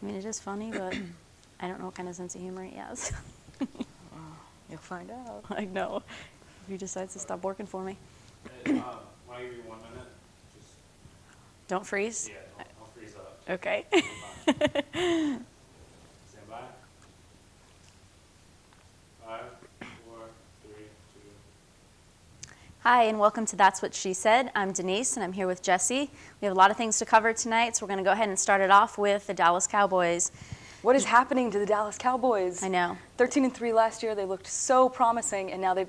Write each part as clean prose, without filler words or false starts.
I mean, it is funny, but I don't know what kind of sense of humor he has. You'll find out. I know. If he decides to stop working for me. Hey, want to give you 1 minute? Just Don't freeze? Yeah, I'll freeze up. Okay. Stand by. 5, 4, 3, 2. Hi, and welcome to That's What She Said. I'm Denise, and I'm here with Jesse. We have a lot of things to cover tonight, so we're going to go ahead and start it off with the Dallas Cowboys. What is happening to the Dallas Cowboys? I know. 13-3 last year, they looked so promising, and now they've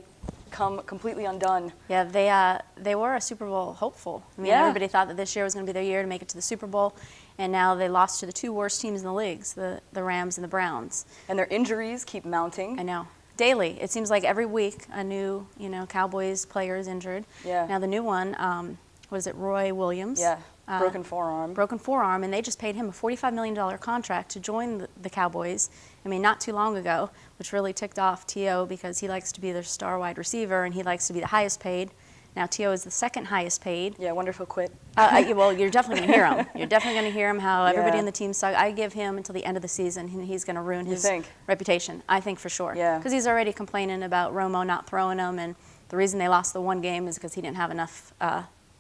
come completely undone. Yeah, they were a Super Bowl hopeful. I mean, everybody thought that this year was going to be their year to make it to the Super Bowl, and now they lost to the two worst teams in the leagues, the Rams and the Browns. And their injuries keep mounting. I know. Daily. It seems like every week a new, Cowboys player is injured. Yeah. Now the new one, was it Roy Williams? Yeah, broken forearm. Broken forearm, and they just paid him a $45 million contract to join the Cowboys. I mean, not too long ago, which really ticked off T.O. because he likes to be their star wide receiver, and he likes to be the highest paid. Now T.O. is the second highest paid. Yeah, I wonder if he'll quit. Well, you're definitely going to hear him. You're definitely going to hear him how everybody in the team sucks. I give him until the end of the season, and he's going to ruin his reputation. I think for sure. Yeah. Because he's already complaining about Romo not throwing him, and the reason they lost the one game is because he didn't have enough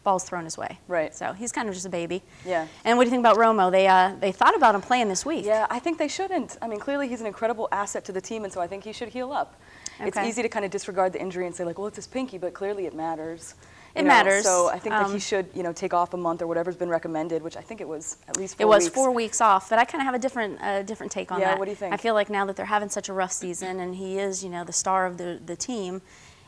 balls thrown his way. Right. So he's kind of just a baby. Yeah. And what do you think about Romo? They thought about him playing this week. Yeah, I think they shouldn't. I mean, clearly he's an incredible asset to the team, and so I think he should heal up. Okay. It's easy to kind of disregard the injury and say, like, well, it's his pinky, but clearly it matters. It matters. So I think that he should, take off a month or whatever's been recommended, which I think it was at least 4 It was weeks. 4 weeks off, but I kind of have a different take on that. Yeah, what do you think? I feel like now that they're having such a rough season, and he is, the star of the team,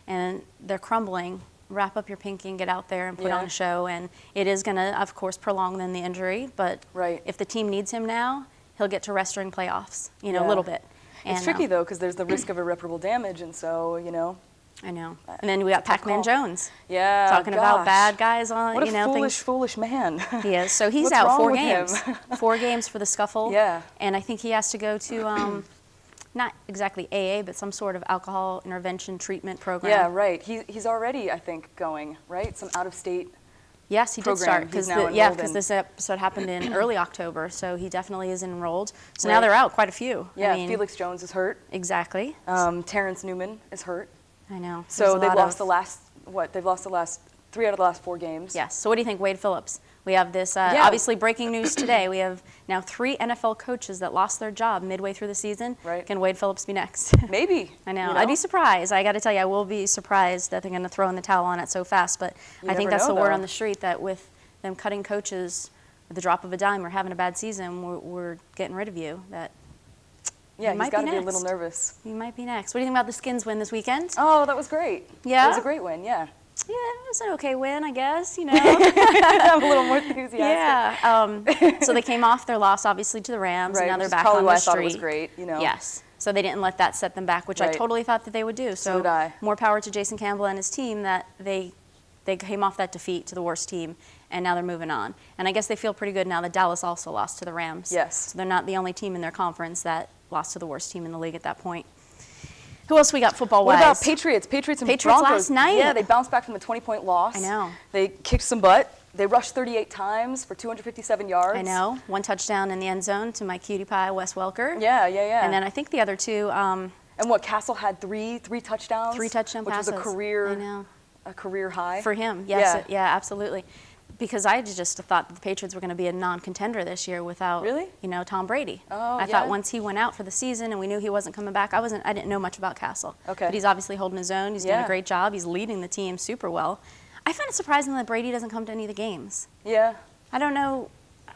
and they're crumbling, wrap up your pinky and get out there and put on a show. And it is going to, of course, prolong then the injury. But if the team needs him now, he'll get to rest during playoffs, a little bit. It's tricky, though, because there's the risk of irreparable damage, and so, I know. And then we got Pac-Man Jones. Yeah, talking about bad guys on, what a foolish man. He is. So he's What's out wrong 4 with games. him? 4 games for the scuffle. Yeah. And I think he has to go to, not exactly AA, but some sort of alcohol intervention treatment program. Yeah, right. He's already, I think, going, right? Some out-of-state Yes, he did start. Because because this episode happened in early October, so he definitely is enrolled. So now they're out quite a few. Yeah, I mean, Felix Jones is hurt. Exactly. Terrence Newman is hurt. I know. So they've lost the last 3 out of the last 4 games. Yes. So what do you think, Wade Phillips? We have this, obviously, breaking news today. We have now 3 NFL coaches that lost their job midway through the season. Right. Can Wade Phillips be next? Maybe. I know. I'd be surprised. I got to tell you, I will be surprised that they're going to throw in the towel on it so fast. But I think that's the word on the street, that with them cutting coaches at the drop of a dime or having a bad season, we're getting rid of you. Yeah, he's got to be a little nervous. He might be next. What do you think about the Skins win this weekend? Oh, that was great. Yeah? It was a great win, yeah. Yeah, it was an okay win, I guess, I'm a little more enthusiastic. Yeah. So they came off their loss, obviously, to the Rams, and now they're back on the street. Probably why I thought it was great, Yes. So they didn't let that set them back, which I totally thought that they would do. So did I. More power to Jason Campbell and his team that they came off that defeat to the worst team, and now they're moving on. And I guess they feel pretty good now that Dallas also lost to the Rams. Yes. So they're not the only team in their conference that lost to the worst team in the league at that point. Who else we got football-wise? What about Patriots? Patriots and Broncos. Last night. Yeah, they bounced back from the 20-point loss. I know. They kicked some butt. They rushed 38 times for 257 yards. I know. 1 touchdown in the end zone to my cutie pie, Wes Welker. Yeah. And then I think the other 2. And Castle had three touchdowns. 3 touchdown passes. Which was a career high. For him, yes. Yeah, absolutely. Because I just thought that the Patriots were going to be a non-contender this year without, Tom Brady. I thought once he went out for the season and we knew he wasn't coming back, I didn't know much about Castle. Okay. But he's obviously holding his own. He's doing a great job. He's leading the team super well. I find it surprising that Brady doesn't come to any of the games. Yeah. I don't know.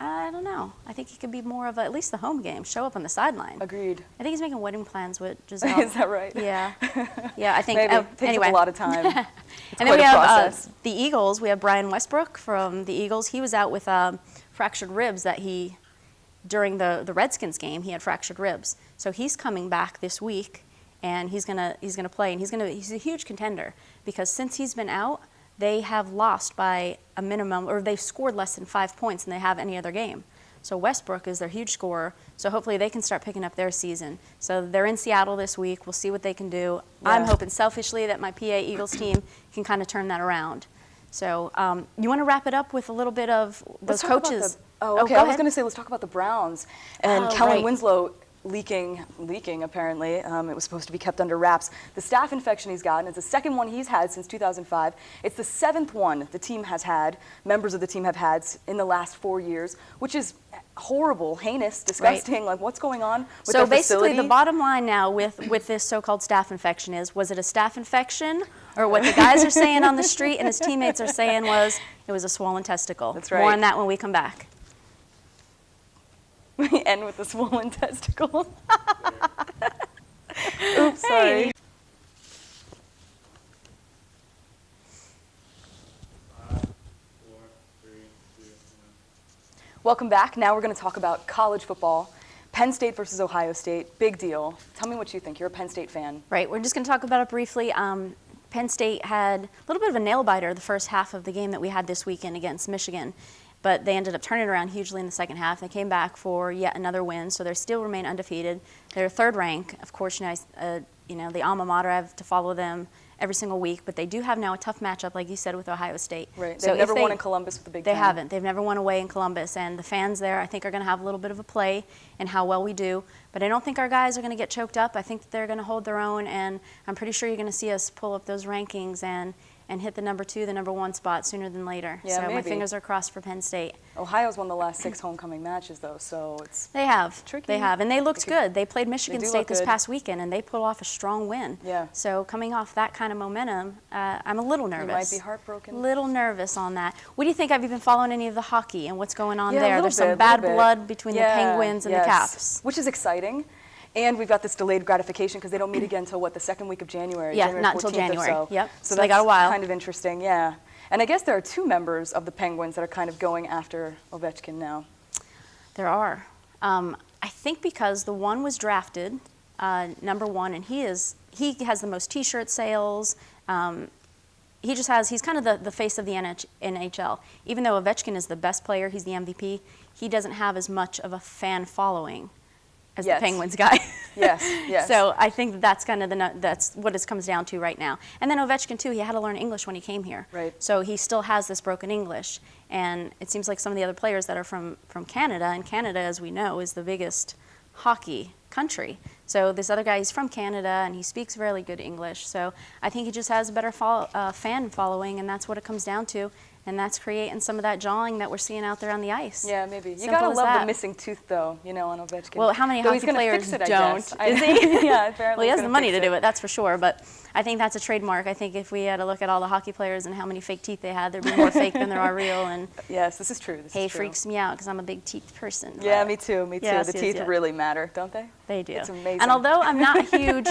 I think he could be more of at least the home game, show up on the sideline. Agreed. I think he's making wedding plans with Giselle. Is that right? Yeah. Yeah, I think. Maybe. It takes up a lot of time. And then we have the Eagles. We have Brian Westbrook from the Eagles. He was out with fractured ribs during the Redskins game, he had fractured ribs. So he's coming back this week, and he's gonna play, and he's a huge contender because since he's been out, they have lost by a minimum, or they've scored less than 5 points than they have any other game. So Westbrook is their huge scorer, so hopefully they can start picking up their season. So they're in Seattle this week. We'll see what they can do. Yeah. I'm hoping selfishly that my PA Eagles team can kind of turn that around. So you want to wrap it up with a little bit of those Let's talk about coaches? okay. go I was ahead. going to say let's talk about the Browns and Oh, Kellen right. Winslow leaking apparently. It was supposed to be kept under wraps. The staph infection he's gotten, it's the second one he's had since 2005. It's the seventh one the team has had, members of the team have had in the last 4 years, which is horrible, heinous, disgusting. Like, what's going on with So their basically, facility? the bottom line now with this so-called staph infection is, was it a staph infection, or what the guys are saying on the street and his teammates are saying was, it was a swollen testicle? That's More right. on that when we come back. We end with a swollen testicle. Oops, sorry. Hey. 5, 4, 3, 2, 1. Welcome back. Now we're going to talk about college football. Penn State versus Ohio State, big deal. Tell me what you think. You're a Penn State fan. Right, we're just going to talk about it briefly. Penn State had a little bit of a nail-biter the first half of the game that we had this weekend against Michigan, but they ended up turning it around hugely in the second half. They came back for yet another win, so they still remain undefeated. They're third rank. Of course, the alma mater, I have to follow them every single week, but they do have now a tough matchup, like you said, with Ohio State. Right. So They've never if won in Columbus with the Big They Ten. haven't. They've never won away in Columbus, and the fans there, I think, are going to have a little bit of a play in how well we do. But I don't think our guys are going to get choked up. I think they're going to hold their own, and I'm pretty sure you're going to see us pull up those rankings and hit the number 2, the number 1 spot sooner than later. Yeah, so my maybe. fingers are crossed for Penn State. Ohio's won the last 6 homecoming matches, though, so it's They have. tricky. They have, and they looked They could- good. They played Michigan do State look this good. past weekend, and they pulled off a strong win. Yeah. So coming off that kind of momentum, I'm a little nervous. might be heartbroken. Little nervous on that. What do you think? Have you been following any of the hockey and what's going on Yeah, a there? little There's some bit, bad little bit. blood between the Yeah, Penguins and yes. the Caps. Which is exciting. And we've got this delayed gratification because they don't meet again until, what, the second week of January? Yeah, January not until 14th or January. So. Yep. So So they got a that's while. kind of interesting, yeah. And I guess there are 2 members of the Penguins that are kind of going after Ovechkin now. There are. I think because the one was drafted number 1, and he has the most T-shirt sales. He's kind of the face of the NHL. Even though Ovechkin is the best player, he's the MVP, he doesn't have as much of a fan following as Yes. the Penguins guy. Yes, yes. So I think that's kind of that's what it comes down to right now. And then Ovechkin too, he had to learn English when he came here. Right. So he still has this broken English. And it seems like some of the other players that are from Canada, and Canada, as we know, is the biggest hockey country. So this other guy, he's from Canada, and he speaks really good English. So I think he just has a better fan following, and that's what it comes down to. And that's creating some of that jawing that we're seeing out there on the ice. Yeah, maybe. You Simple gotta as love that. the missing tooth, though, on Ovechkin. Well, how many Though he's hockey gonna players fix it, I don't? guess. Is he? Yeah, apparently. Well, he he's has the gonna money fix to do it, that's for sure. But I think that's a trademark. I think if we had to look at all the hockey players and how many fake teeth they had, there'd be more fake than there are real. And Yes, this is true. This hey, is true. freaks me out because I'm a big teeth person. Yeah, but me too. Me too. Yes, The yes, teeth yes. really matter, don't they? They do. It's amazing. And although I'm not a huge,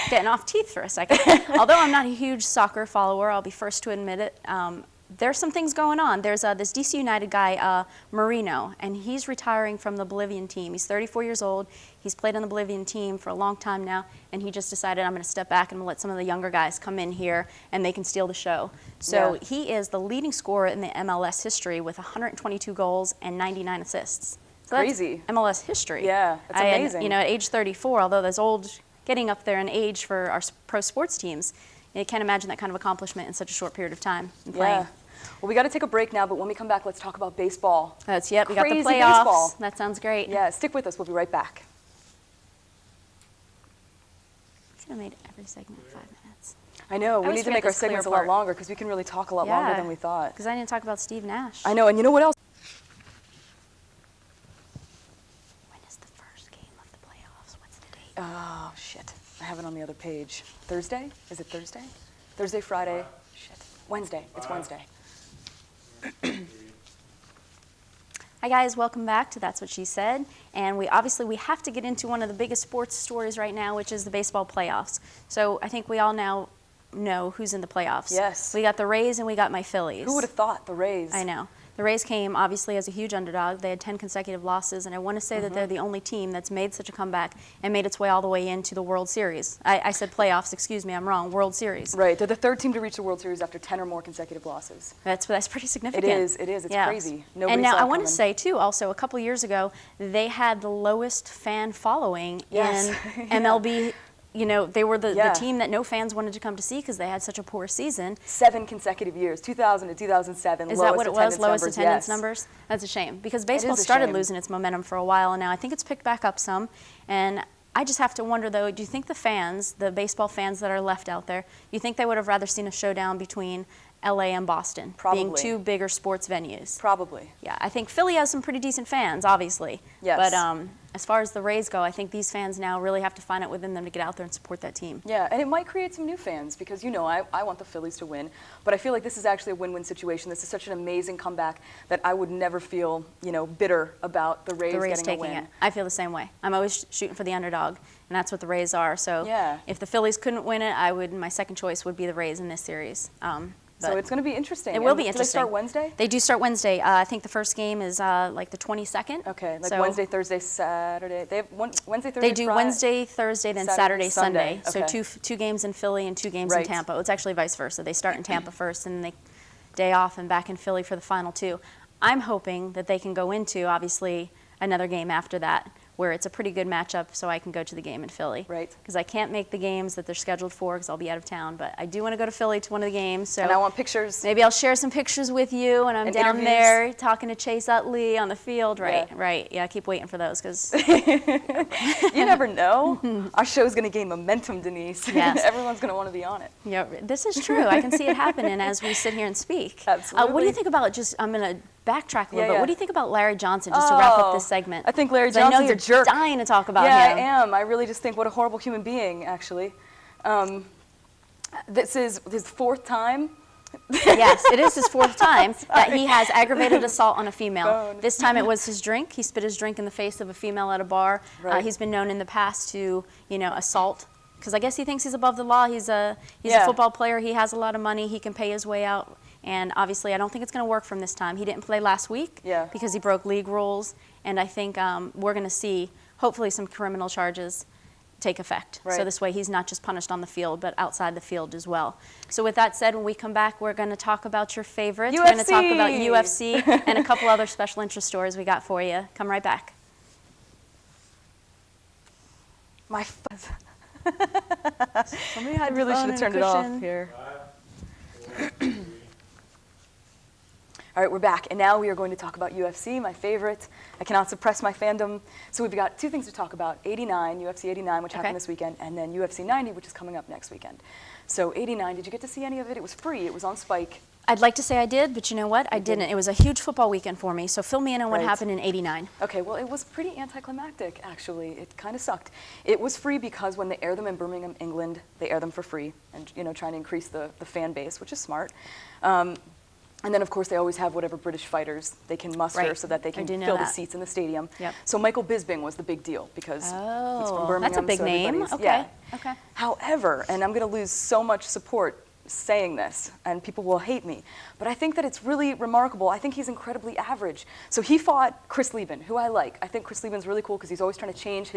getting off teeth for a second, although I'm not a huge soccer follower, I'll be first to admit it, there's some things going on. There's this DC United guy, Marino, and he's retiring from the Bolivian team. He's 34 years old. He's played on the Bolivian team for a long time now, and he just decided, I'm going to step back and let some of the younger guys come in here, and they can steal the show. So Yeah. he is the leading scorer in the MLS history with 122 goals and 99 assists. So that's Crazy. MLS history. Yeah, that's amazing. At age 34, although that's old, getting up there in age for our pro sports teams, you can't imagine that kind of accomplishment in such a short period of time in playing. Yeah. Well, we got to take a break now, but when we come back, let's talk about baseball. We got the Crazy playoffs. baseball. That sounds great. Yeah, stick with us. We'll be right back. Should have made every segment 5 minutes. I know. We always need to forget make our this clear segments a lot part. longer because we can really talk a lot longer than we thought. Because I didn't talk about Steve Nash. I know. And you know what else? When is the first game of the playoffs? What's the date? Oh, shit. I have it on the other page. Thursday? Is it Thursday? Thursday, Friday? Shit. Wednesday. It's Wednesday. Hi guys, welcome back to That's What She Said. And we have to get into one of the biggest sports stories right now, which is the baseball playoffs. So I think we all now know who's in the playoffs. Yes. We got the Rays and we got my Phillies. Who would have thought the Rays? I know. The Rays came obviously as a huge underdog. They had 10 consecutive losses, and I want to say that they're the only team that's made such a comeback and made its way all the way into the World Series. I said playoffs, excuse me, I'm wrong, World Series. Right. They're the third team to reach the World Series after 10 or more consecutive losses. That's pretty significant. It is. It's crazy. Nobody and now saw it I want to coming. say too, also a couple years ago, they had the lowest fan following Yes. in MLB you know, they were the Yeah. team that no fans wanted to come to see because they had such a poor season. 7 consecutive years, 2000 to 2007. Is that what it was? Lowest numbers, attendance yes. numbers? That's a shame because baseball a started shame. losing its momentum for a while, and now I think it's picked back up some. And I just have to wonder, though, do you think the fans, the baseball fans that are left out there, you think they would have rather seen a showdown between LA and Boston, being Probably. two bigger sports venues? Probably. Yeah, I think Philly has some pretty decent fans, obviously. Yes. But as far as the Rays go, I think these fans now really have to find it within them to get out there and support that team. Yeah, and it might create some new fans because, you know, I want the Phillies to win, but I feel like this is actually a win-win situation. This is such an amazing comeback that I would never feel, you know, bitter about the Rays, The Rays getting a taking win. it. I feel the same way. I'm always shooting for the underdog, and that's what the Rays are. So Yeah. if the Phillies couldn't win it, my second choice would be the Rays in this series. So But it's going to be interesting. it will And be do interesting. they start Wednesday? They do start Wednesday. I think the first game is like the 22nd. Okay, like So Wednesday, Thursday, Saturday. They have Wednesday, Thursday, They do Friday? Wednesday, Thursday, then Saturday, Saturday, Sunday. Sunday. So two games in Philly and 2 games in Right. Tampa. It's actually vice versa. They start in Tampa first, and they day off and back in Philly for the final 2. I'm hoping that they can go into, obviously, another game after that, where it's a pretty good matchup, so I can go to the game in Philly. Right. Because I can't make the games that they're scheduled for because I'll be out of town, but I do want to go to Philly to one of the games. So And I want pictures. maybe I'll share some pictures with you, and I'm And down interviews. there talking to Chase Utley on the field. Right, Yeah. right. Yeah, I keep waiting for those because You never know. Our show's going to gain momentum, Denise. Yes. Everyone's going to want to be on it. yeah, this is true. I can see it happening as we sit here and speak. What do Absolutely. you think about just? I'm going to backtrack a little Yeah, bit. yeah. What do you think about Larry Johnson? Just to wrap up this Oh, segment. I think Larry 'Cause I know Johnson's you're a jerk. dying to talk about Yeah, him. I am. I really just think what a horrible human being, actually. This is his 4th time. Yes, it is his 4th time that he has aggravated assault on a female. Phone. This time it was his drink. He spit his drink in the face of a female at a bar. Right. He's been known in the past to, assault. Because I guess he thinks he's above the law. He's a Yeah. football player. He has a lot of money. He can pay his way out. And obviously, I don't think it's going to work from this time. He didn't play last week Yeah. because he broke league rules. And I think we're going to see, hopefully, some criminal charges take effect. So Right. this way he's not just punished on the field, but outside the field as well. So with that said, when we come back, we're going to talk about your favorites. We're going to talk about UFC and a couple other special interest stories we got for you. Come right back. My Somebody I really should have turned it off here. 5, 4, 3, All right, we're back, and now we are going to talk about UFC, my favorite. I cannot suppress my fandom. So we've got 2 things to talk about: 89, UFC 89, which Okay. happened this weekend, and then UFC 90, which is coming up next weekend. So 89, did you get to see any of it? It was free. It was on Spike. I'd like to say I did, but you know what? I didn't. It was a huge football weekend for me. So fill me in on what Right. happened in '89. Okay, well, it was pretty anticlimactic, actually. It kind of sucked. It was free because when they air them in Birmingham, England, they air them for free, and trying to increase the fan base, which is smart. And then, of course, they always have whatever British fighters they can muster Right. so that they I can do know fill the that. seats in the stadium. Yep. So Michael Bisping was the big deal because he's from Birmingham. That's a big so name. everybody's- Okay. Yeah. Okay. However, and I'm going to lose so much support saying this, and people will hate me, but I think that it's really remarkable. I think he's incredibly average. So he fought Chris Lieben, who I like. I think Chris Lieben's really cool because he's always trying to change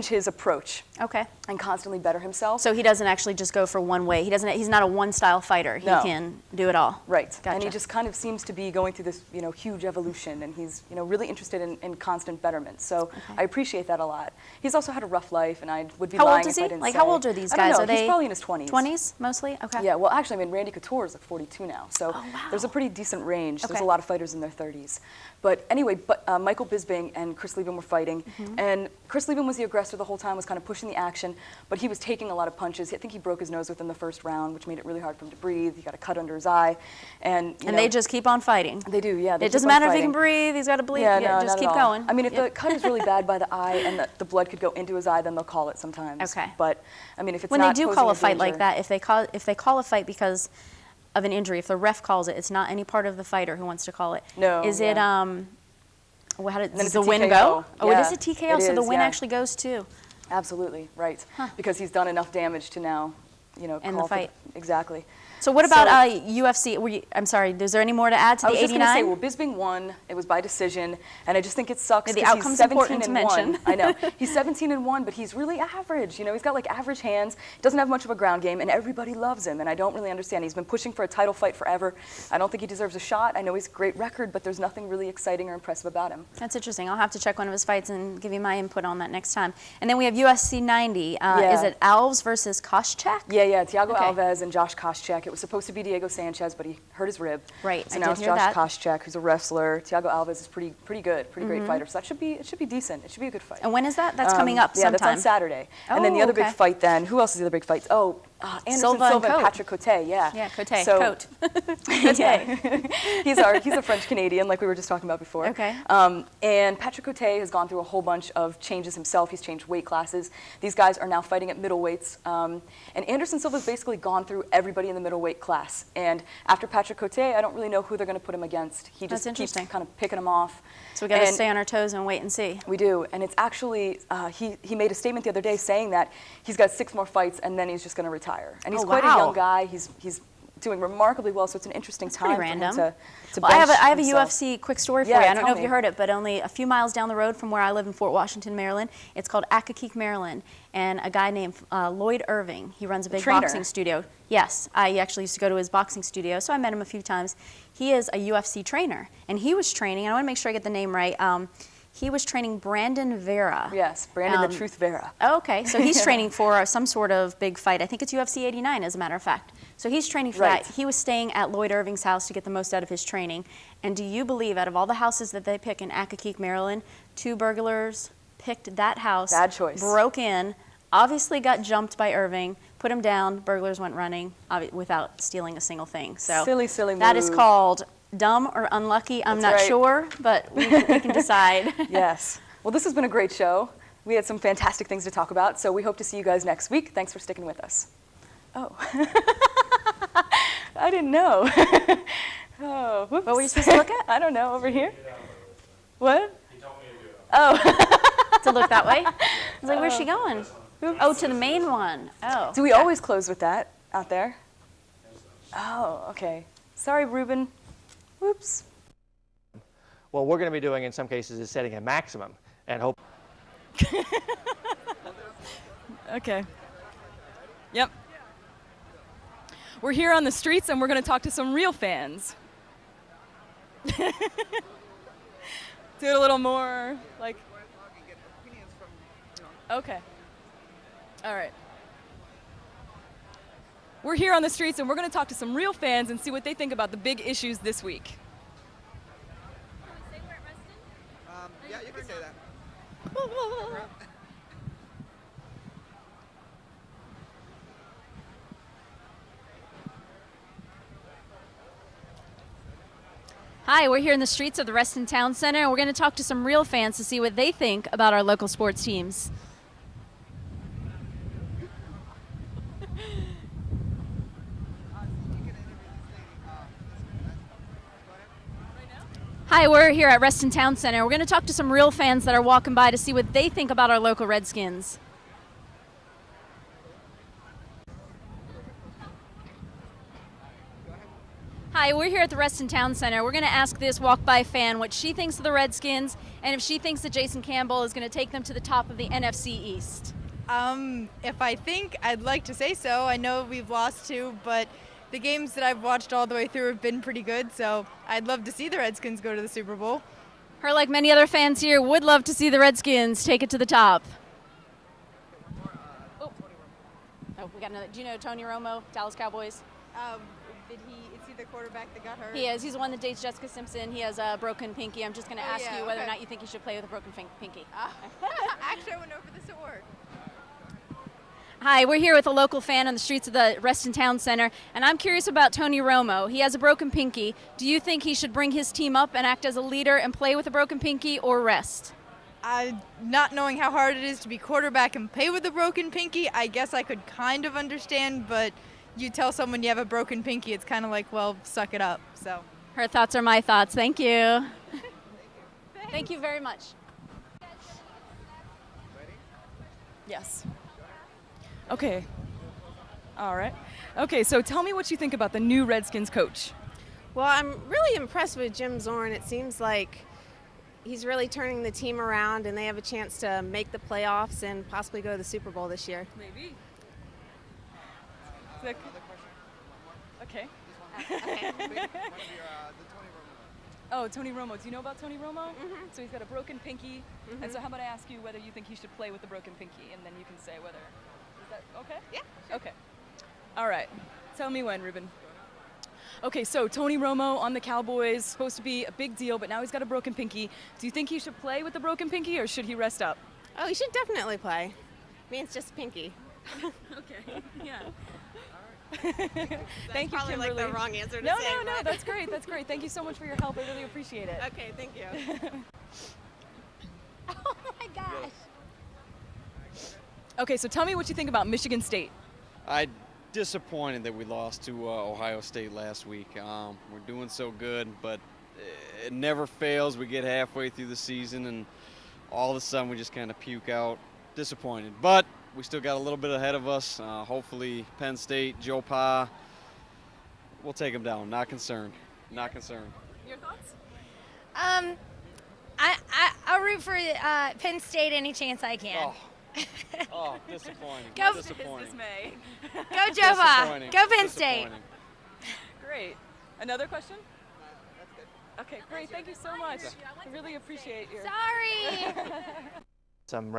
his approach Okay. and constantly better himself. So he doesn't actually just go for one way. He's not a one-style fighter. He No. can do it all. Right, and Gotcha. he just kind of seems to be going through this, huge evolution, and he's, really interested in constant betterment. So I appreciate that a lot. He's also had a rough life, and I would be How lying old is if I he? didn't Like, say. how old are these I don't guys? know. Are they He's probably in his 20s. 20s mostly? Okay. Yeah, well, actually, Randy Couture is like 42 now, so Oh, wow. there's a pretty decent range. There's Okay. a lot of fighters in their 30s. But anyway, Michael Bisping and Chris Lieben were fighting, Mm-hmm. and Chris Lieben was the aggressor the whole time, was kind of pushing the action, but he was taking a lot of punches. I think he broke his nose within the first round, which made it really hard for him to breathe. He got a cut under his eye, and They just keep on fighting. they do, yeah. They It keep doesn't on matter if he fighting. can breathe. He's got to bleed. Yeah, Yeah, no, just not keep at all. going. I mean, if Yep. the cut is really bad by the eye and the blood could go into his eye, then they'll call it sometimes. Okay. But I mean, if it's when they not do posing call a a fight like danger- that, if they call a fight because of an injury, if the ref calls it, it's not any part of the fighter who wants to call it. No, Is it yeah. how then does it's the a win TKO. go? Oh, it Yeah, is a TKO, it so the is, win yeah. actually goes too. Absolutely, right. Because he's done enough damage to now, End the call for fight. exactly. So what about UFC? I'm sorry, is there any more to add to the 89? I was just going to say, well, Bisping won. It was by decision, and I just think it sucks The because outcome's he's 17 important to and mention. 1. I know. He's 17 and 1, but he's really average. You know, he's got like average hands, doesn't have much of a ground game, and everybody loves him, and I don't really understand. He's been pushing for a title fight forever. I don't think he deserves a shot. I know he's a great record, but there's nothing really exciting or impressive about him. That's interesting. I'll have to check one of his fights and give you my input on that next time. And then we have UFC 90. Is it Alves versus Koscheck? Yeah, Thiago Alves and Josh Koscheck. It was supposed to be Diego Sanchez, but he hurt his rib. Right, So I now did it's hear Josh that. Koscheck, who's a wrestler. Thiago Alves is pretty good, great fighter. So it should be decent. It should be a good fight. And when is that? That's coming up Yeah, sometime. that's on Saturday. And then the other big okay. fight then, who else is the other big fight? Anderson Silva and Cote. Patrick Cote, yeah. Yeah, Cote. So, Yeah. he's a French-Canadian, like we were just talking about before. Okay. And Patrick Cote has gone through a whole bunch of changes himself. He's changed weight classes. These guys are now fighting at middleweights. And Anderson Silva's basically gone through everybody in the middleweight class. And after Patrick Cote, I don't really know who they're going to put him against. He just keeps kind of picking him off. So we got to stay on our toes and wait and see. We do, and it's actually, he made a statement the other day saying that he's got 6 more fights and then he's just going to retire. And he's quite a young guy. He's doing remarkably well, so it's an interesting time for him to Well, I have a himself. UFC quick story for Yeah, you. I don't tell know if you heard it, but only a few miles down the road from where I live in Fort Washington, Maryland, it's called Accokeek, Maryland, and a guy named Lloyd Irving, he runs a big boxing studio. Yes, I actually used to go to his boxing studio, so I met him a few times. He is a UFC trainer, and he was training, and I want to make sure I get the name right, he was training Brandon Vera. Yes, Brandon the Truth Vera. Oh, okay, so he's training for some sort of big fight. I think it's UFC 89, as a matter of fact. So he's training for that. He was staying at Lloyd Irving's house to get the most out of his training. And do you believe, out of all the houses that they pick in Accokeek, Maryland, 2 burglars picked that house. Bad choice. Broke in, obviously got jumped by Irving, put him down, burglars went running without stealing a single thing. So silly move. That is called dumb or unlucky. I'm not sure, but we can decide. Yes. Well, this has been a great show. We had some fantastic things to talk about, so we hope to see you guys next week. Thanks for sticking with us. Oh. I didn't know. Oh, whoops. What were you supposed to look at? I don't know. Over here? What? He told me to do it. Oh. To look that way? I was like, where's she going? Oops. Oh, to the main one. Oh. Do we always close with that out there? Oh, okay. Sorry, Ruben. Whoops. What we're going to be doing in some cases is setting a maximum and hope. Okay. Yep. We're here on the streets and we're going to talk to some real fans. Do it a little more like. Okay. All right. We're here on the streets and we're going to talk to some real fans and see what they think about the big issues this week. Yeah, you can say that. Hi, we're here in the streets of the Reston Town Center, and we're going to talk to some real fans to see what they think about our local sports teams. Hi, we're here at Reston Town Center. We're going to talk to some real fans that are walking by to see what they think about our local Redskins. Hi, we're here at the Reston Town Center. We're going to ask this walk-by fan what she thinks of the Redskins and if she thinks that Jason Campbell is going to take them to the top of the NFC East. If I think, I'd like to say so. I know we've lost 2, but the games that I've watched all the way through have been pretty good, so I'd love to see the Redskins go to the Super Bowl. Her, like many other fans here, would love to see the Redskins take it to the top. Oh, we got another. Do you know Tony Romo, Dallas Cowboys? Is he the quarterback that got hurt? He is. He's the one that dates Jessica Simpson. He has a broken pinky. I'm just going to ask you whether or not you think he should play with a broken pinky. Actually, I went over this at work. Hi, we're here with a local fan on the streets of the Reston Town Center, and I'm curious about Tony Romo. He has a broken pinky. Do you think he should bring his team up and act as a leader and play with a broken pinky, or rest? Not knowing how hard it is to be quarterback and play with a broken pinky, I guess I could kind of understand, but you tell someone you have a broken pinky, it's kind of like, well, suck it up. So her thoughts are my thoughts. Thank you. Thank you very much. Yes. Okay. All right. Okay, so tell me what you think about the new Redskins coach. Well, I'm really impressed with Jim Zorn. It seems like he's really turning the team around, and they have a chance to make the playoffs and possibly go to the Super Bowl this year. Maybe. Okay. Oh, Tony Romo. Do you know about Tony Romo? Mm-hmm. So he's got a broken pinky. And so how about I ask you whether you think he should play with the broken pinky, and then you can say whether. Is that okay? Yeah. Sure. Okay. All right. Tell me when, Ruben. Okay, so Tony Romo on the Cowboys, supposed to be a big deal, but now he's got a broken pinky. Do you think he should play with the broken pinky, or should he rest up? Oh, he should definitely play. I mean, it's just pinky. Okay. Yeah. Thank you, Probably Kimberly. like the wrong answer to No, say. no, that's great. That's great. Thank you so much for your help. I really appreciate it. Okay, thank you. Oh my gosh. Okay, so tell me what you think about Michigan State. I'm disappointed that we lost to Ohio State last week. We're doing so good, but it never fails. We get halfway through the season, and all of a sudden we just kind of puke out. Disappointed, but we still got a little bit ahead of us. Hopefully Penn State, Joe Pa, we'll take them down. Not concerned. Not concerned. Your thoughts? I'll root for Penn State any chance I can. Oh, disappointing. Go- disappointing. Dismay. Go Jova. Disappointing. Go Penn State. Disappointing. Great. Another question? Okay, great. Thank you so much. I really appreciate your. Sorry. Some